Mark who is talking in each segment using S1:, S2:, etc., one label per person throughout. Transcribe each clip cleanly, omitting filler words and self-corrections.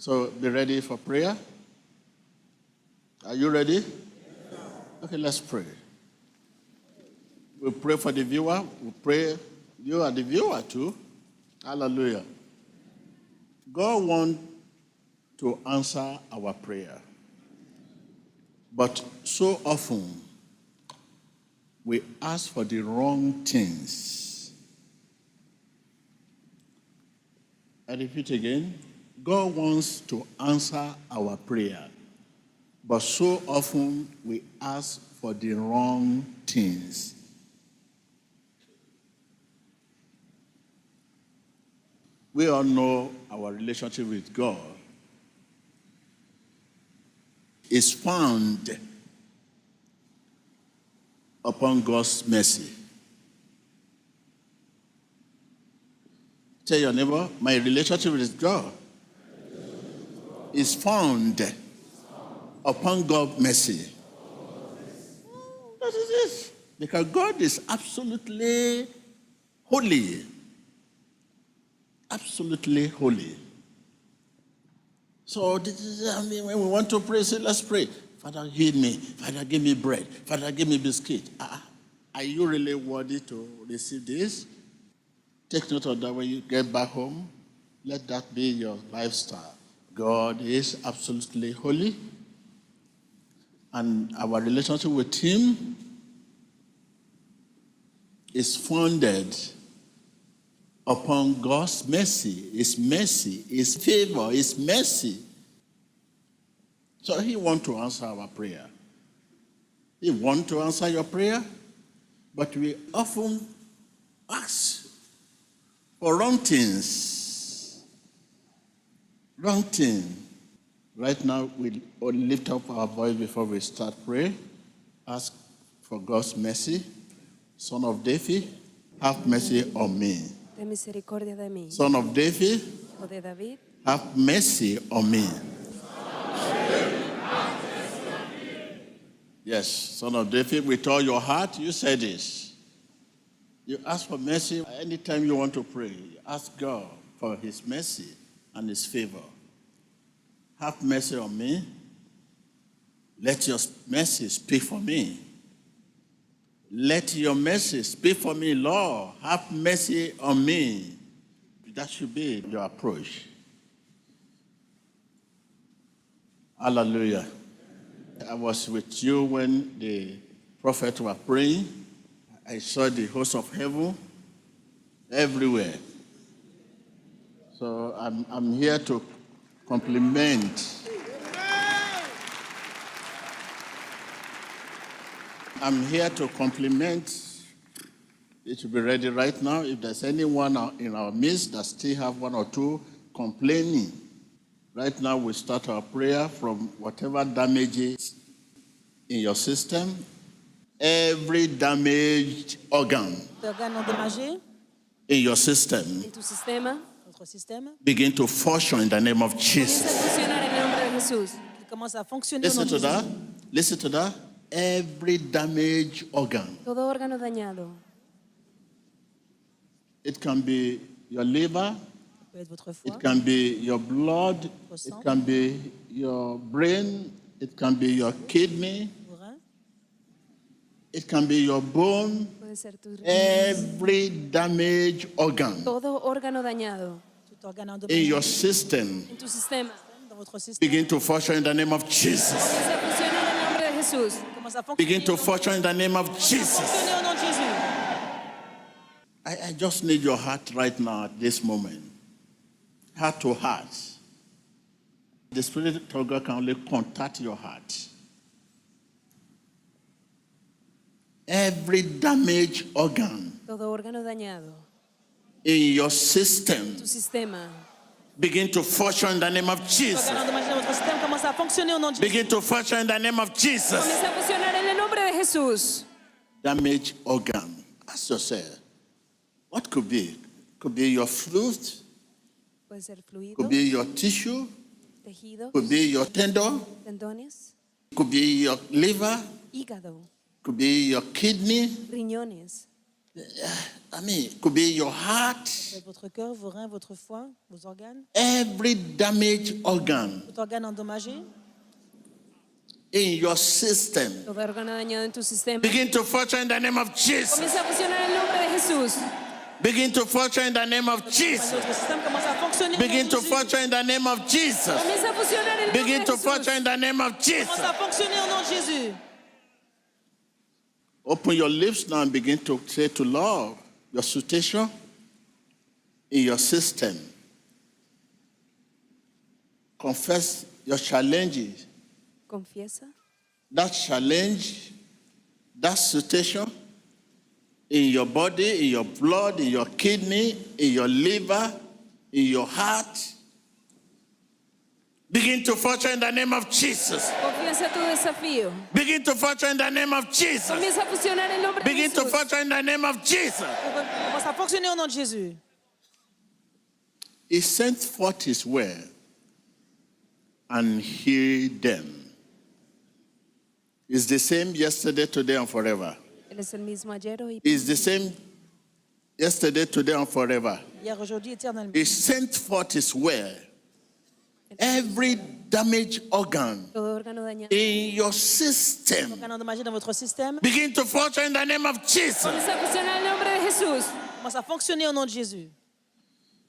S1: So be ready for prayer. Are you ready? Okay, let's pray. We pray for the viewer. We pray. You are the viewer too. Hallelujah. God wants to answer our prayer. But so often, we ask for the wrong things. I repeat again. God wants to answer our prayer. But so often, we ask for the wrong things. We all know our relationship with God is found upon God's mercy. Tell your neighbor, my relationship with God is found upon God's mercy. That is it. Because God is absolutely holy. Absolutely holy. So this is, when we want to pray, say, let's pray. Father, heal me. Father, give me bread. Father, give me biscuit. Are you really worthy to receive this? Take note of that when you get back home. Let that be your lifestyle. God is absolutely holy. And our relationship with Him is founded upon God's mercy, His favor, His mercy. So He wants to answer our prayer. He wants to answer your prayer, but we often ask for wrong things. Wrong thing. Right now, we lift up our voice before we start praying. Ask for God's mercy. Son of David, have mercy on me.
S2: Ten misericordia de mí.
S1: Son of David,
S2: Hijo de David,
S1: have mercy on me. Yes, Son of David, with all your heart, you say this. You ask for mercy anytime you want to pray. You ask God for His mercy and His favor. Have mercy on me. Let your mercy speak for me. Let your mercy speak for me, Lord. Have mercy on me. That should be your approach. Hallelujah. I was with you when the prophet was praying. I saw the host of heaven everywhere. So I'm here to compliment. I'm here to compliment. It should be ready right now. If there's anyone in our midst that still have one or two complaining, right now we start our prayer from whatever damage is in your system. Every damaged organ in your system
S2: en tu sistema,
S1: begin to function in the name of
S2: comienza a
S1: Jesus.
S2: funcionar en el nombre de Jesús.
S1: Listen to that. Listen to that. Every damaged organ.
S2: Todo órgano dañado.
S1: It can be your liver. It can be your blood. It can be your brain. It can be your kidney. It can be your bone.
S2: Puede ser tu riñón.
S1: Every damaged organ
S2: Todo órgano dañado
S1: in your system
S2: en tu sistema.
S1: begin to function in the name of Jesus.
S2: Comienza a funcionar en el nombre de Jesús.
S1: Begin to function in the name of Jesus. I just need your heart right now at this moment. Heart to heart. The Spirit of God can only contact your heart. Every damaged organ
S2: Todo órgano dañado
S1: in your
S2: en
S1: system
S2: tu sistema.
S1: begin to function in the name of Jesus. Begin to function in the name of Jesus.
S2: Comienza a funcionar en el nombre de Jesús.
S1: Damaged organ. Ask yourself, what could be? Could be your fluid,
S2: Puede ser fluido,
S1: could be your tissue,
S2: tejido,
S1: could be your tendon,
S2: tendones,
S1: could be your liver,
S2: hígado,
S1: could be your kidney.
S2: riñones.
S1: I mean, it could be your heart,
S3: Avec votre cœur, vos reins, votre foie, vos organes,
S1: every damaged organ
S3: tout organe endommagé.
S1: in your system.
S2: Todo órgano dañado en tu sistema.
S1: Begin to function in the name of Jesus.
S2: Comienza a funcionar en el nombre de Jesús.
S1: Begin to function in the name of Jesus.
S3: Notre système commence à fonctionner. au nom
S1: Begin
S3: de
S1: to
S3: Jésus.
S1: function in the name of Jesus.
S2: Comienza a funcionar en el
S1: Begin
S2: nombre
S1: to
S2: de Jesús.
S1: function in the name of
S3: Commence
S1: Jesus.
S3: à fonctionner au nom de Jésus.
S1: Open your lips now and begin to say to Lord your situation in your system. Confess your challenges.
S2: Confiesa
S1: That challenge, that situation in your body, in your blood, in your kidney, in your liver, in your heart. Begin to function in the name of Jesus.
S2: Confiesa tu desafío.
S1: Begin to function in the name of Jesus.
S2: Comienza a funcionar en el nombre de
S1: Begin to
S2: Jesús.
S1: function in the name of Jesus.
S3: Commence à fonctionner au nom de Jésus.
S1: He sent forth his word and healed them. It's the same yesterday, today, and forever.
S2: Él es el mismo ayer, hoy.
S1: It's the same yesterday, today, and forever.
S3: Hier, aujourd'hui, éternellement.
S1: He sent forth his word. Every damaged organ
S2: Todo órgano dañado.
S1: in your system
S3: Organe endommagé dans votre système.
S1: begin to function in the name of Jesus.
S2: Comienza a funcionar en el nombre de Jesús.
S3: Commence à fonctionner au nom de Jésus.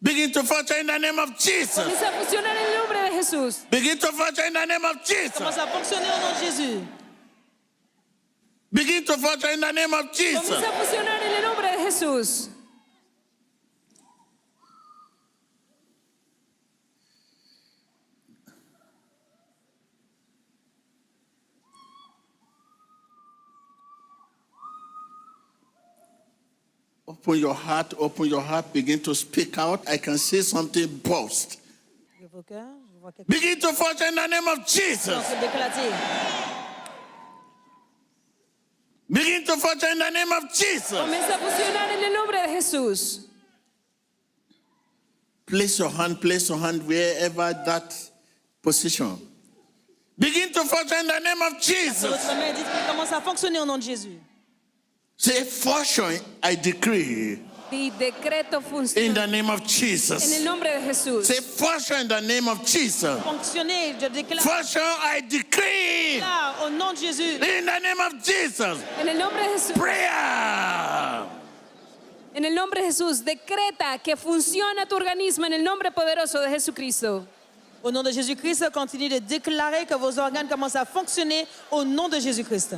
S1: Begin to function in the name of Jesus.
S2: Comienza a funcionar en el nombre de Jesús.
S1: Begin to function in the name of Jesus.
S3: Commence à fonctionner au nom de Jésus.
S1: Begin to function in the name of Jesus.
S2: Comienza a funcionar en el nombre de Jesús.
S1: Open your heart, begin to speak out. I can see something burst.
S3: Ouvrez vos cœurs, je vois quelque
S1: Begin to function in the name of Jesus.
S3: chose d'éclater.
S1: Begin to function in the name of Jesus.
S2: Comienza a funcionar en el nombre de Jesús.
S1: Place your hand wherever that position. Begin to function in the name of Jesus.
S3: Votre main, dites qu'il commence à fonctionner au nom de Jésus.
S1: Say, function, I decree,
S2: Y decreto
S1: in
S2: función
S1: the name of
S2: en el
S1: Jesus.
S2: nombre de Jesús.
S1: Say, function in the name of Jesus.
S3: Fonctionner, je déclare
S1: Function, I decree,
S3: au nom de Jésus.
S1: in the name of Jesus.
S2: En el nombre de Jesús.
S1: Prayer.
S2: En el nombre de Jesús. Decreta que funciona tu organismo en el nombre poderoso de Jesucristo.
S3: Au nom de Jésus-Christ, continuez de déclarer que vos organes commencent à fonctionner au nom de Jésus-Christ.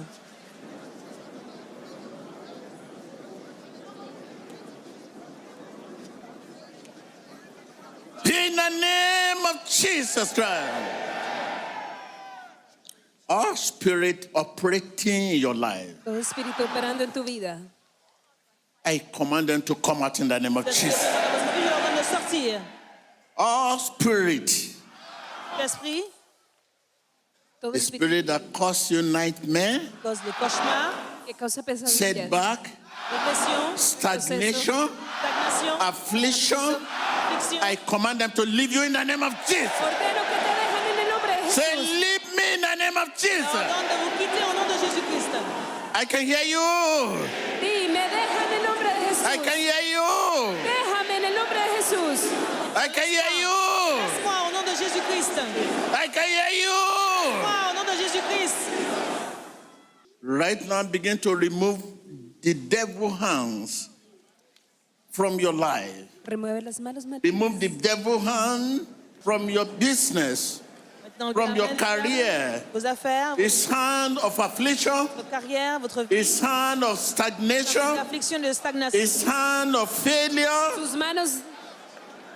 S1: In the name of Jesus Christ. All spirit operating in your life,
S2: Todo espíritu operando en tu vida.
S1: I command them to come out in the name of Jesus.
S3: Votre vie est en train de sortir.
S1: All spirit,
S3: L'esprit
S2: Todo
S1: the
S2: espíritu
S1: spirit that cause you nightmare,
S3: cause des cauchemars,
S2: que causa pesadillas,
S1: setback,
S3: dépression,
S1: stagnation,
S3: stagnation,
S1: affliction,
S3: affliction.
S1: I command them to leave you in the name of Jesus.
S2: ordeno que te dejan en el nombre de
S1: Say,
S2: Jesús.
S1: leave me in the name of Jesus.
S3: Ordonne de vous quitter au nom de Jésus-Christ.
S1: I can hear you.
S2: Sí, me deja en el nombre de Jesús.
S1: I can hear you.
S2: Déjame en el nombre de Jesús.
S1: I can hear you.
S3: Laisse-moi au nom de Jésus-Christ.
S1: I can hear you.
S3: Laisse-moi au nom de Jésus-Christ.
S1: Right now, begin to remove the devil hands from your life.
S2: Remueve las manos malignas.
S1: Remove the devil hand from your business,
S3: Maintenant,
S1: from your
S3: ramène
S1: career.
S3: vos affaires,
S1: His hand of affliction,
S3: votre carrière, votre vie,
S1: his hand of stagnation,
S3: l'affliction de stagnation,
S1: his hand of failure.
S2: Sus manos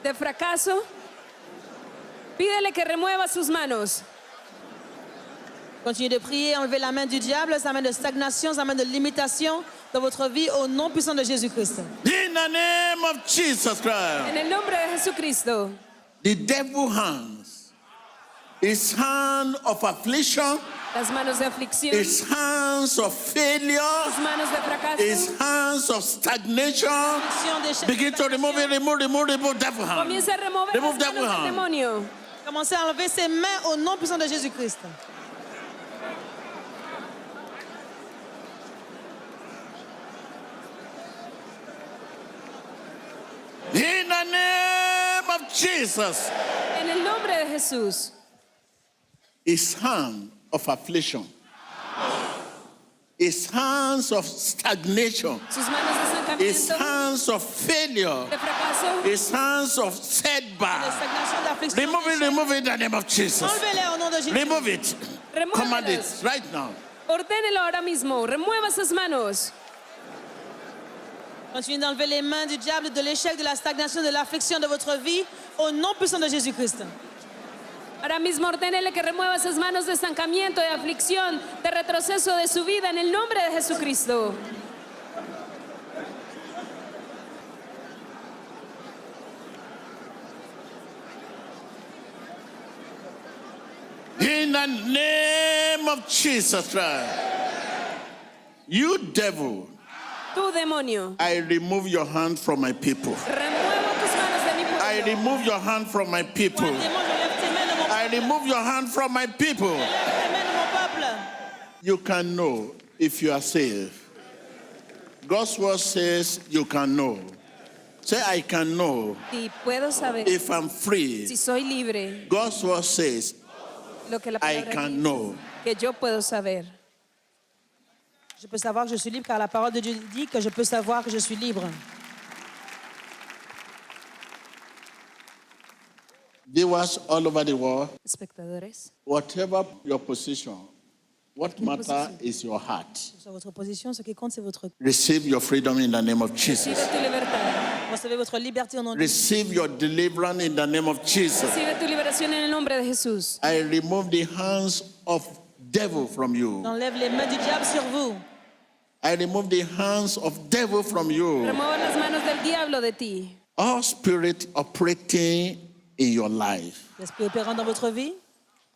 S2: de fracaso. Pídele que remueva sus manos.
S3: Continuez de prier, enlevez la main du diable, sa main de stagnation, sa main de limitation dans votre vie au nom puissant de Jésus-Christ.
S1: In the name of Jesus Christ.
S2: En el nombre de Jesucristo.
S1: The devil hands, his hand of affliction,
S2: Las manos de aflicción.
S1: his hands of failure,
S2: Sus manos de fracaso.
S1: his hands of stagnation.
S3: Affliction, déchet,
S1: Begin to remove it, remove devil hand.
S2: Comienza a remover
S1: Remove
S2: las
S1: devil
S2: manos del
S1: hand.
S2: demonio.
S3: Commencez à enlever ses mains au nom puissant de Jésus-Christ.
S1: of Jesus.
S2: En el nombre de Jesús.
S1: His hand of affliction, his hands of stagnation,
S2: Sus manos de
S1: his
S2: estancamiento,
S1: hands of failure,
S2: de fracaso,
S1: his hands of
S3: De
S1: setback.
S3: stagnation, d'affliction.
S1: Remove it in the name of Jesus.
S3: Enlevez-les au nom de Jésus.
S1: Remove it. Command it
S2: remuévelas.
S1: right now.
S2: Ordénelo ahora mismo. Remueva esas manos.
S3: Continuez d'enlever les mains du diable, de l'échec, de la stagnation, de l'affliction de votre vie, au nom puissant de Jésus-Christ.
S2: Ahora mismo ordénele que remueva esas manos de estancamiento, de aflicción, de retroceso de su vida en el nombre de Jesucristo.
S1: In the name of Jesus Christ. You devil,
S2: Tú, demonio,
S1: I remove your hand from my people.
S2: remuevo tus manos de mi
S1: I
S2: pueblo.
S1: remove your hand from my people.
S3: Démon, je lève tes mains de mon
S1: I remove your hand from my people.
S3: lève tes mains de mon peuple.
S1: You can know if you are saved. God's word says you can know. Say, I can know
S2: Y puedo saber
S1: if I'm free.
S2: si soy libre,
S1: God's word says
S2: lo que la
S1: I
S2: palabra
S1: can
S2: dice,
S1: know.
S2: que yo puedo saber.
S3: Je peux savoir que je suis libre car la parole de Dieu dit que je peux savoir que je suis libre.
S1: Viewers all over the world,
S2: Espectadores,
S1: whatever your position, what matter
S2: position.
S1: is your heart.
S3: Sur votre position, ce qui compte, c'est votre...
S1: Receive your freedom in the name of
S2: recibe
S1: Jesus.
S2: tu libertad.
S3: Recevez votre liberté au nom de Jésus.
S1: Receive your deliverance in the name of Jesus.
S2: Recibe tu liberación en el nombre de Jesús.
S1: I remove the hands of devil from you.
S3: J'enlève les mains du diable sur vous.
S1: I remove the hands of devil from you.
S2: Remueva las manos del diablo de ti.
S1: All spirit operating in your life.
S3: L'esprit opérant dans votre vie,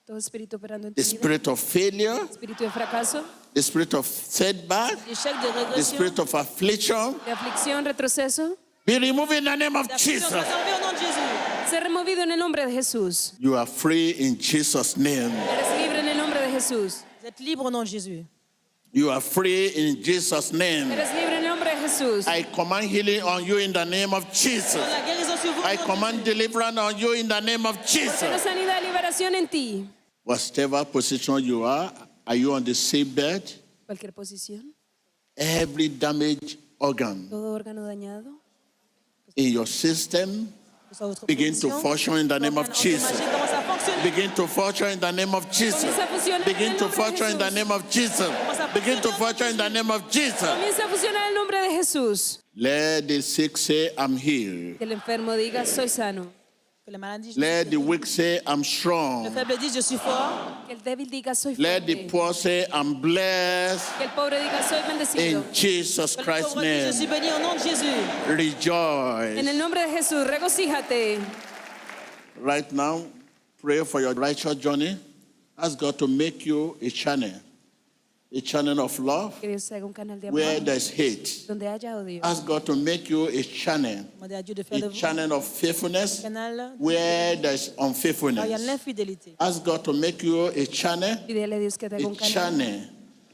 S2: Todo espíritu operando en tu
S1: The
S2: vida.
S1: spirit of failure,
S2: Espíritu de fracaso,
S1: the spirit of setback,
S3: l'échec de
S1: the
S3: régression,
S1: spirit of affliction,
S2: de aflicción, retroceso,
S1: be removed in the name of
S3: d'affliction,
S1: Jesus.
S3: soit enlevé au nom de Jésus.
S2: ser removido en el nombre de Jesús.
S1: You are free in Jesus' name.
S2: Eres libre en el nombre de Jesús.
S3: Vous êtes libre au nom de Jésus.
S1: You are free in Jesus' name.
S2: Eres libre en el nombre de Jesús.
S1: I command healing on you in the name of Jesus.
S3: La guérison sur vous. au
S1: I
S3: nom de
S1: command
S3: Jésus.
S1: deliverance on you in the name of
S2: Ordeno
S1: Jesus.
S2: sanidad y liberación en ti.
S1: Whatever position you are you on the sick bed?
S2: Cualquier posición,
S1: Every damaged organ
S2: todo órgano dañado,
S1: in your system
S3: Sur votre
S1: begin to
S3: position,
S1: function in the name of
S3: l'organe
S1: Jesus.
S3: endommagé commence à fonctionner.
S1: Begin to function in the name of Jesus.
S2: comienza a funcionar en
S1: Begin
S2: el
S1: to
S2: nombre de
S1: function in the
S2: Jesús.
S1: name of Jesus. Begin to function in the name of Jesus.
S2: Comienza a funcionar en el nombre de Jesús.
S1: Let the sick say, I'm healed.
S2: Que el enfermo diga, soy sano.
S3: Que le malade dise,
S1: Let the weak say, I'm
S3: le
S1: strong.
S3: faible dise, je suis fort.
S2: Que el débil diga, soy
S1: Let the
S2: fuerte.
S1: poor say, I'm blessed.
S2: Que el pobre diga, soy bendecido.
S1: In Jesus
S3: Que le
S1: Christ's
S3: pauvre dise, je suis
S1: name,
S3: béni au nom de Jésus.
S1: rejoice.
S2: En el nombre de Jesús, regocíjate.
S1: Right now, pray for your righteous journey. Ask God to make you a channel of love
S2: Que Dios te haga un canal de
S1: where
S2: amor
S1: there's hate.
S2: donde haya odio.
S1: Ask God to make you a channel
S3: Demandez à Dieu de faire de vous un
S1: channel of faithfulness
S3: canal
S1: where there's
S3: où il y a
S1: unfaithfulness.
S3: l'infidélité.
S1: Ask God to make you a channel,
S2: Pídele a Dios que te haga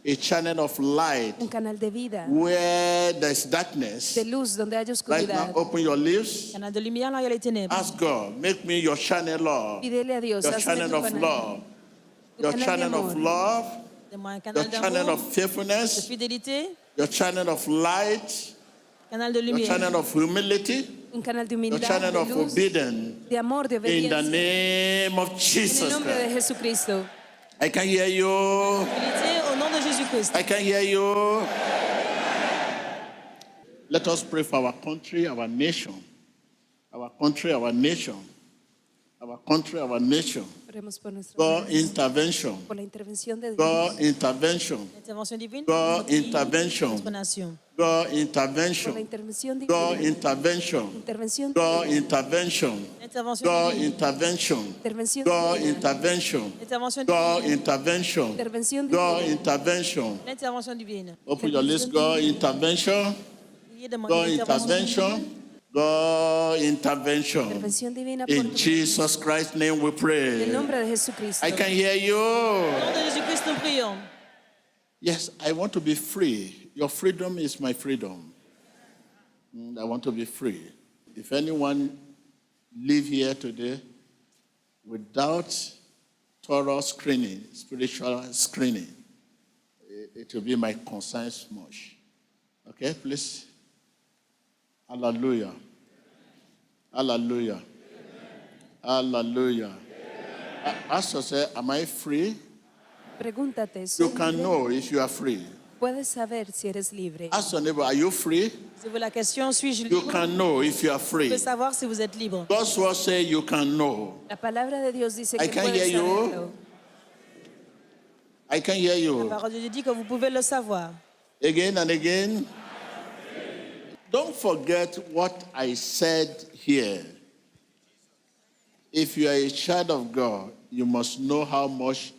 S1: a channel of light
S2: un canal de vida,
S1: where there's darkness.
S2: de luz donde haya
S1: Right now,
S2: oscuridad.
S1: open your lips.
S3: Canal de lumière, là, il y a les ténèbres.
S1: Ask God, make me your channel, Lord.
S2: Pídele a Dios,
S1: Your
S2: hazme
S1: channel
S2: tu
S1: of
S2: canal.
S1: love. Your
S2: canal de
S1: channel of
S2: amor.
S1: love.
S3: Donne-moi un
S1: Your
S3: canal
S1: channel
S3: d'amour,
S1: of
S3: de
S1: faithfulness.
S3: fidélité,
S1: Your channel of light.
S3: canal de
S1: Your
S3: lumière,
S1: channel of humility.
S2: Un canal de
S1: Your
S2: humildad,
S1: channel
S2: de
S1: of
S2: luz,
S1: obedience.
S2: de amor, de
S1: In the
S2: obediencia.
S1: name of
S2: En el
S1: Jesus
S2: nombre de
S1: Christ.
S2: Jesucristo.
S1: I can hear you.
S3: fidélité au nom de Jésus-Christ.
S1: I can hear you. Let us pray for our country, our nation. Our country, our nation. Our country, our nation.
S2: Oremos por nuestro
S1: God
S2: país,
S1: intervention.
S2: por la intervención de Dios.
S1: God intervention.
S3: Intervention divine,
S1: God
S3: pour notre pays,
S1: intervention.
S3: notre nation.
S1: God
S2: Por la
S1: intervention.
S2: intervención
S1: God
S2: divina.
S1: intervention.
S2: Intervención
S1: God
S2: divina.
S1: intervention.
S3: Intervention
S1: God
S3: divine.
S1: intervention.
S2: Intervención
S1: God
S2: divina.
S1: intervention.
S3: Intervention
S1: God
S3: divine.
S1: intervention.
S2: Intervención
S1: God
S2: divina.
S1: intervention.
S3: L'intervention divine.
S1: Open your lips. God intervention.
S3: Il y a des
S1: God intervention. God intervention.
S2: Intervención divina por
S1: In
S2: tu
S1: Jesus Christ's name we
S2: en el
S1: pray.
S2: nombre de Jesucristo.
S1: I can hear you.
S3: Au nom de Jésus-Christ, nous prions.
S1: Yes, I want to be free. Your freedom is my freedom. I want to be free. If anyone leave here today without thorough screening, spiritual screening, it will be my conscience much. Okay, please. Hallelujah. Hallelujah. Hallelujah. Ask yourself, am I free?
S2: Pregúntate,
S1: You
S2: ¿soy
S1: can
S2: libre?
S1: know if you are free.
S2: Puedes saber si eres libre.
S1: Ask your neighbor, are you free?
S3: Posez-vous la question, suis-je
S1: You
S3: libre?
S1: can know if you are
S3: Vous
S1: free.
S3: pouvez savoir si vous êtes libre.
S1: God's word says you can know.
S2: La palabra de Dios dice
S1: I
S2: que
S1: can
S2: puedes
S1: hear you.
S2: saberlo.
S1: I can hear
S3: La
S1: you
S3: parole de Dieu dit que vous pouvez le savoir.
S1: again and again. Don't forget what I said here. If you are a child of God, you must know how much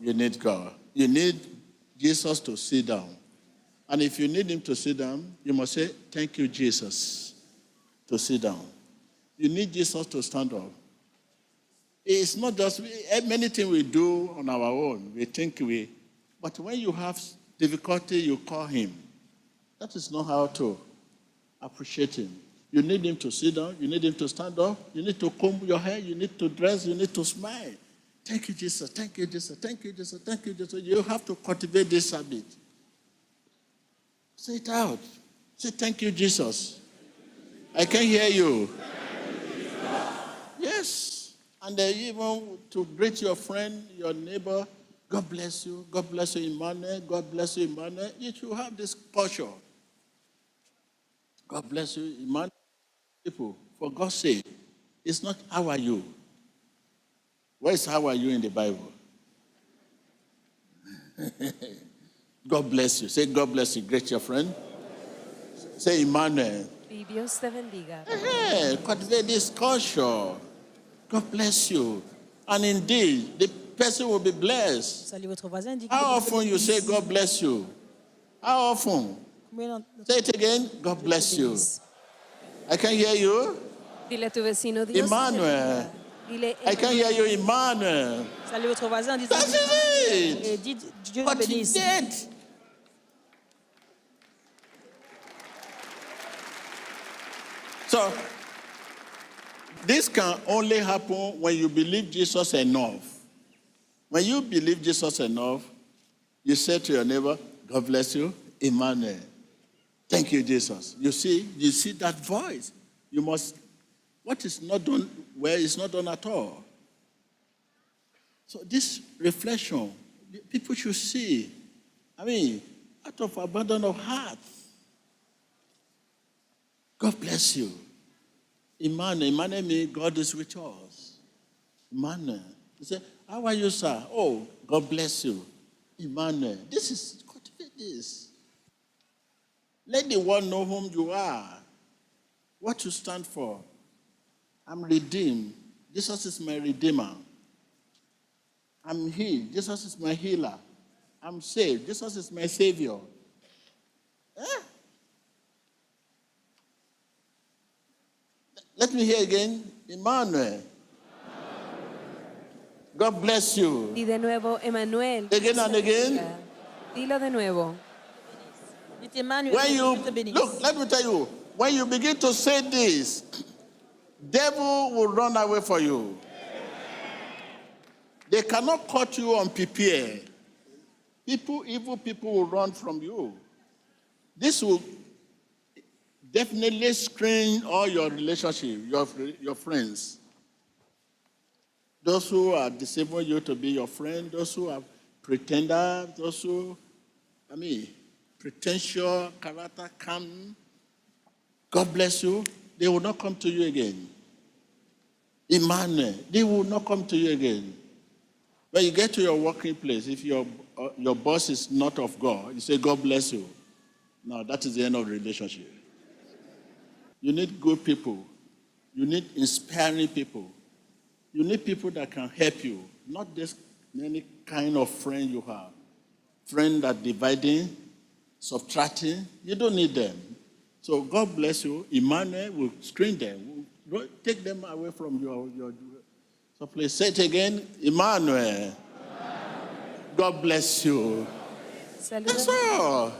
S1: you need God. You need Jesus to sit down. And if you need him to sit down, you must say, thank you, Jesus, to sit down. You need Jesus to stand up. It's not just many things we do on our own. We think but when you have difficulty, you call him. That is not how to appreciate him. You need him to sit down. You need him to stand up. You need to comb your hair. You need to dress. You need to smile. Thank you, Jesus. Thank you, Jesus. Thank you, Jesus. Thank you, Jesus. You have to cultivate this habit. Say it out. Say, thank you, Jesus. I can hear you. Yes. And even to greet your friend, your neighbor, God bless you. God bless you, Emmanuel. God bless you, Emmanuel. You should have this culture. God bless you, Emmanuel. People, for God's sake, it's not how are you. Where is how are you in the Bible? God bless you. Say, God bless you. Greet your friend. Say, Emmanuel.
S2: Y Dios te bendiga.
S1: Hey, cultivate this culture. God bless you. And indeed, the person will be blessed.
S3: Salut votre voisin. Dit
S1: How often you say, God bless you? How often? Say it again. God bless you. I can hear you.
S2: Dile a tu vecino, Dios te
S1: Emmanuel.
S2: bendiga. Dile,
S1: I can hear you, Emmanuel.
S3: Salut votre voisin en disant
S1: That's it.
S3: et dites Dieu vous bénisse.
S1: Cultivate. So, this can only happen when you believe Jesus enough. When you believe Jesus enough, you say to your neighbor, God bless you, Emmanuel. Thank you, Jesus. You see that voice. You must, what is not done well is not done at all. So this reflection, people should see. I mean, out of abundance of heart. God bless you. Emmanuel. Emmanuel means God is with us. Emmanuel. You say, how are you, sir? Oh, God bless you. Emmanuel. Cultivate this. Let the world know whom you are. What you stand for. I'm redeemed. Jesus is my redeemer. I'm healed. Jesus is my healer. I'm saved. Jesus is my savior. Let me hear again. Emmanuel. God bless you.
S2: Y de nuevo, Emmanuel.
S1: Again and again.
S2: Dilo de nuevo.
S3: Dites Emmanuel,
S1: When you
S3: Dieu te bénisse.
S1: look, let me tell you, when you begin to say this, devil will run away for you. They cannot cut you unprepared. Evil people will run from you. This will definitely screen all your relationships, your friends. Those who are deceiving you to be your friend, those who are pretenders, those who, pretentious character come. God bless you. They will not come to you again. Emmanuel, they will not come to you again. When you get to your working place, if your boss is not of God, you say, God bless you. No, that is the end of the relationship. You need good people. You need inspiring people. You need people that can help you, not just any kind of friend you have. Friends that dividing, subtracting, you don't need them. So God bless you. Emmanuel will screen them. We'll take them away from your. So please say it again. Emmanuel. God bless you.
S2: Saluda.
S1: That's all.